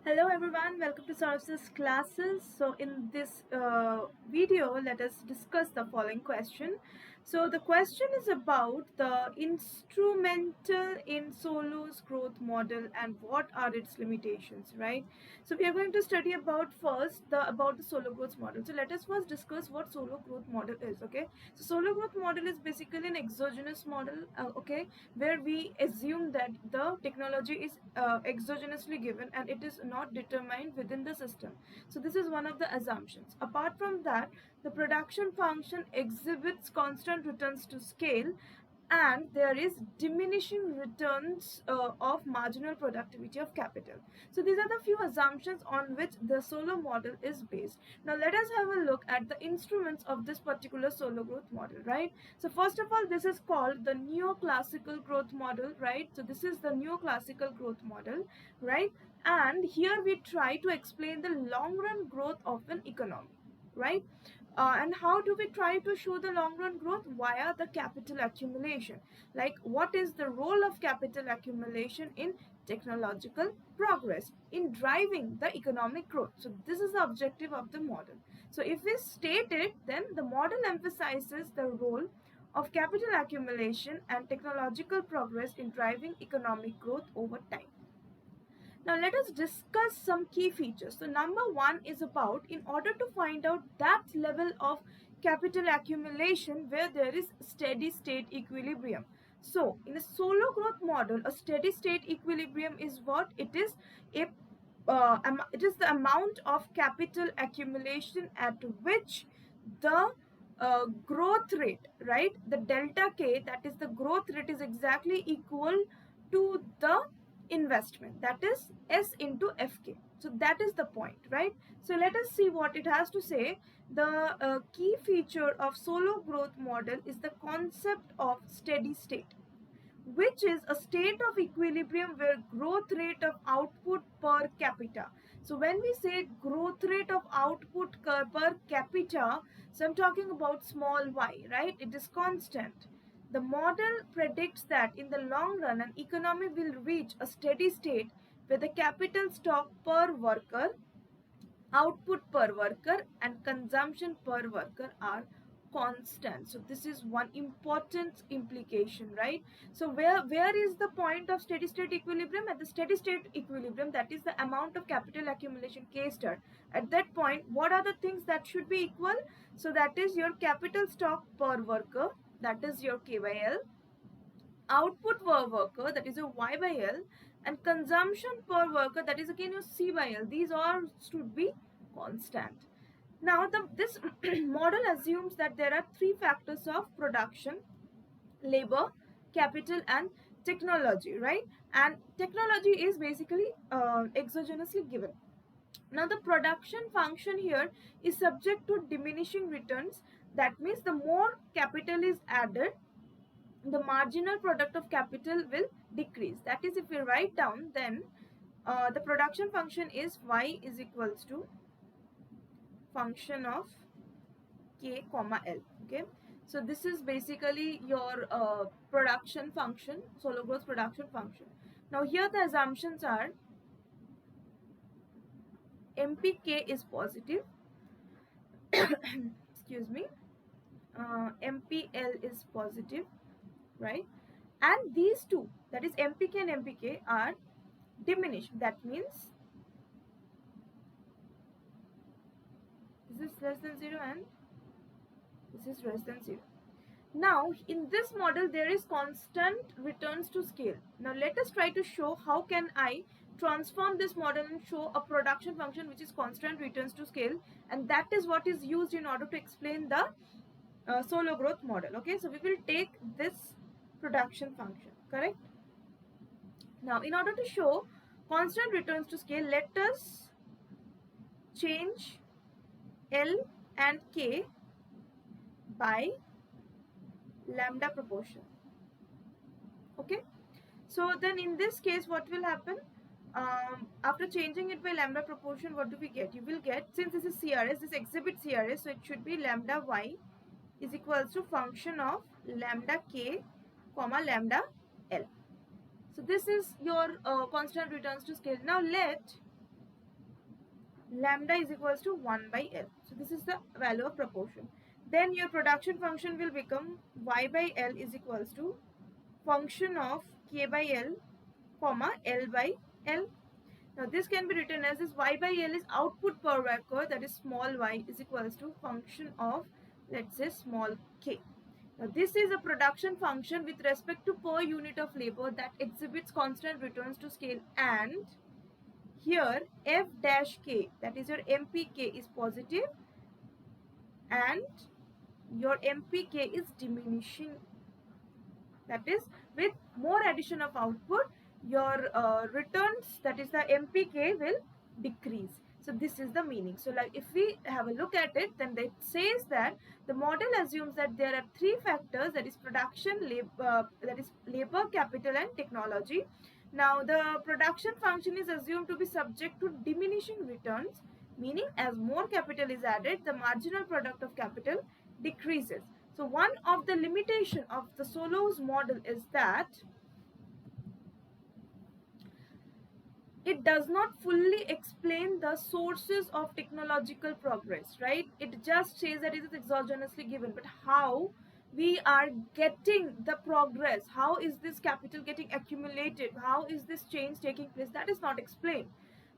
Hello everyone, welcome to Saras's classes. So in this video, let us discuss the following question. So the question is about the instrumental in Solow's growth model and what are its limitations, right? So we are going to study about the Solow growth model. So let us first discuss what Solow growth model is, okay? So Solow growth model is basically an exogenous model, okay, where we assume that the technology is exogenously given and it is not determined within the system. So this is one of the assumptions. Apart from that, the production function exhibits constant returns to scale and there is diminishing returns of marginal productivity of capital. So these are the few assumptions on which the Solow model is based. Now let us have a look at the instruments of this particular Solow growth model, right? So first of all, this is called the neoclassical growth model, right? So this is the neoclassical growth model, right? And here we try to explain the long run growth of an economy, right? And how do we try to show the long run growth? Via the capital accumulation. Like, what is the role of capital accumulation in technological progress, in driving the economic growth? So this is the objective of the model. So if we state it, then the model emphasizes the role of capital accumulation and technological progress in driving economic growth over time. Now let us discuss some key features. So number one is about, in order to find out that level of capital accumulation where there is steady state equilibrium. So in a Solow growth model, a steady state equilibrium is what? It is the amount of capital accumulation at which the growth rate, right? The delta K, that is the growth rate, is exactly equal to the investment, that is S into Fk. So that is the point, right? So let us see what it has to say. The key feature of Solow growth model is the concept of steady state, which is a state of equilibrium where growth rate of output per capita. So when we say growth rate of output per capita, so I'm talking about small y, right? It is constant. The model predicts that in the long run, an economy will reach a steady state where the capital stock per worker, output per worker, and consumption per worker are constant. So this is one important implication, right? So where is the point of steady state equilibrium? At the steady state equilibrium, that is the amount of capital accumulation K star. At that point, what are the things that should be equal? So that is your capital stock per worker, that is your K by L, output per worker, that is your Y by L, and consumption per worker, that is again your C by L. These all should be constant. Now this model assumes that there are three factors of production: labor, capital, and technology, right? And technology is basically exogenously given. Now the production function here is subject to diminishing returns. That means the more capital is added, the marginal product of capital will decrease. That is, if we write down, then the production function is y is equals to function of K comma L. Okay, so this is basically your production function, Solow growth production function. Now here the assumptions are MPK is positive, excuse me, MPL is positive, right? And these two, that is MPK and MPK, are diminished. That means this is less than 0 and this is less than 0. Now in this model there is constant returns to scale. Now let us try to show how can I transform this model and show a production function which is constant returns to scale, and that is what is used in order to explain the Solow growth model. Okay, so we will take this production function, correct? Now in order to show constant returns to scale, let us change L and K by lambda proportion. Okay, so then in this case what will happen? After changing it by lambda proportion, what do we get? You will get, since this is CRS, this exhibits CRS, so it should be lambda y is equals to function of lambda k comma lambda L. So this is your constant returns to scale. Now let lambda is equals to 1 by L. So this is the value of proportion. Then your production function will become y by L is equals to function of k by L comma L by L. Now this can be written as this y by L is output per worker, that is small y is equals to function of, let's say, small k. Now this is a production function with respect to per unit of labor that exhibits constant returns to scale, and here f dash k, that is your mpk, is positive and your mpk is diminishing, that is with more addition of output your returns, that is the mpk, will decrease. So this is the meaning. So like if we have a look at it, then it says that the model assumes that there are three factors, that is production, labor, that is labor, capital and technology. Now the production function is assumed to be subject to diminishing returns, meaning as more capital is added, the marginal product of capital decreases. So one of the limitation of the Solow's model is that it does not fully explain the sources of technological progress, right? It just says that it is exogenously given, but how we are getting the progress, how is this capital getting accumulated, how is this change taking place, that is not explained.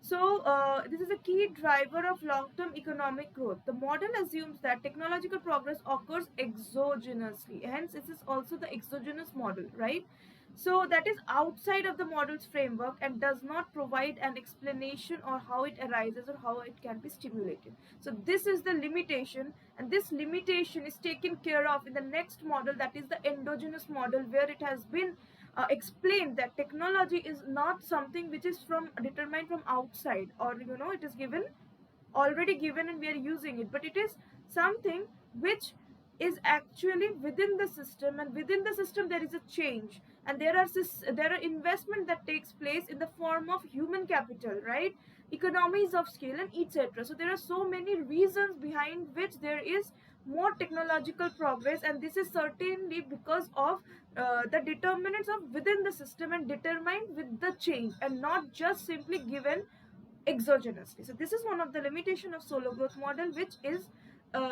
So this is a key driver of long-term economic growth. The model assumes that technological progress occurs exogenously, hence this is also the exogenous model, right? So that is outside of the model's framework and does not provide an explanation or how it arises or how it can be stimulated. So this is the limitation, and this limitation is taken care of in the next model, that is the endogenous model, where it has been explained that technology is not something which is from determined from outside, or it is given, already given, and we are using it, but it is something which is actually within the system, and within the system there is a change, and there are investment that takes place in the form of human capital, right, economies of scale and etc. So there are so many reasons behind which there is more technological progress, and this is certainly because of the determinants of within the system and determined with the change, and not just simply given exogenously. So this is one of the limitation of Solow growth model, which is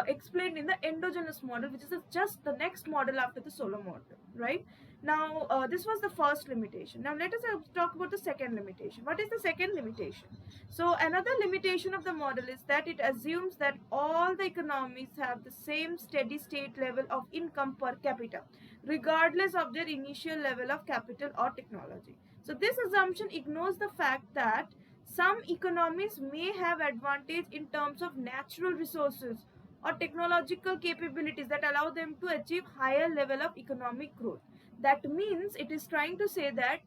explained in the endogenous model, which is just the next model after the Solow model, right? Now this was the first limitation. Now let us talk about the second limitation. What is the second limitation? So another limitation of the model is that it assumes that all the economies have the same steady state level of income per capita, regardless of their initial level of capital or technology. So this assumption ignores the fact that some economies may have advantage in terms of natural resources or technological capabilities that allow them to achieve higher level of economic growth. That means it is trying to say that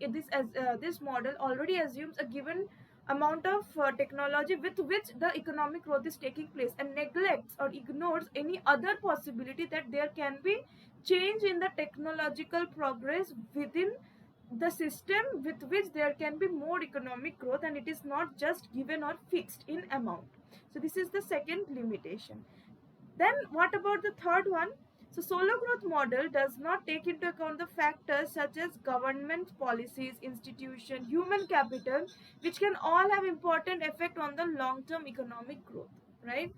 this model already assumes a given amount of technology with which the economic growth is taking place, and neglects or ignores any other possibility that there can be change in the technological progress within the system with which there can be more economic growth, and it is not just given or fixed in amount. So this is the second limitation. Then what about the third one? So Solow growth model does not take into account the factors such as government policies, institution, human capital, which can all have important effect on the long-term economic growth, right?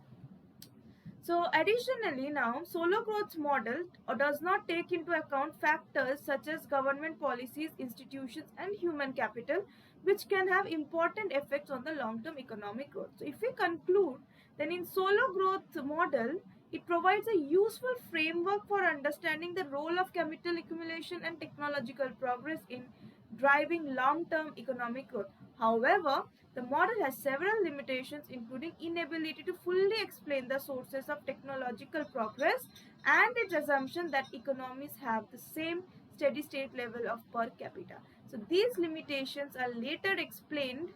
So additionally, now Solow growth model does not take into account factors such as government policies, institutions and human capital, which can have important effects on the long-term economic growth. So if we conclude, then in Solow growth model, it provides a useful framework for understanding the role of capital accumulation and technological progress in driving long-term economic growth. However, the model has several limitations, including inability to fully explain the sources of technological progress and its assumption that economies have the same steady state level of per capita. So these limitations are later explained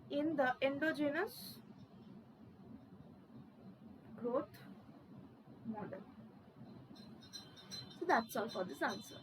in the endogenous growth model. So that's all for this answer.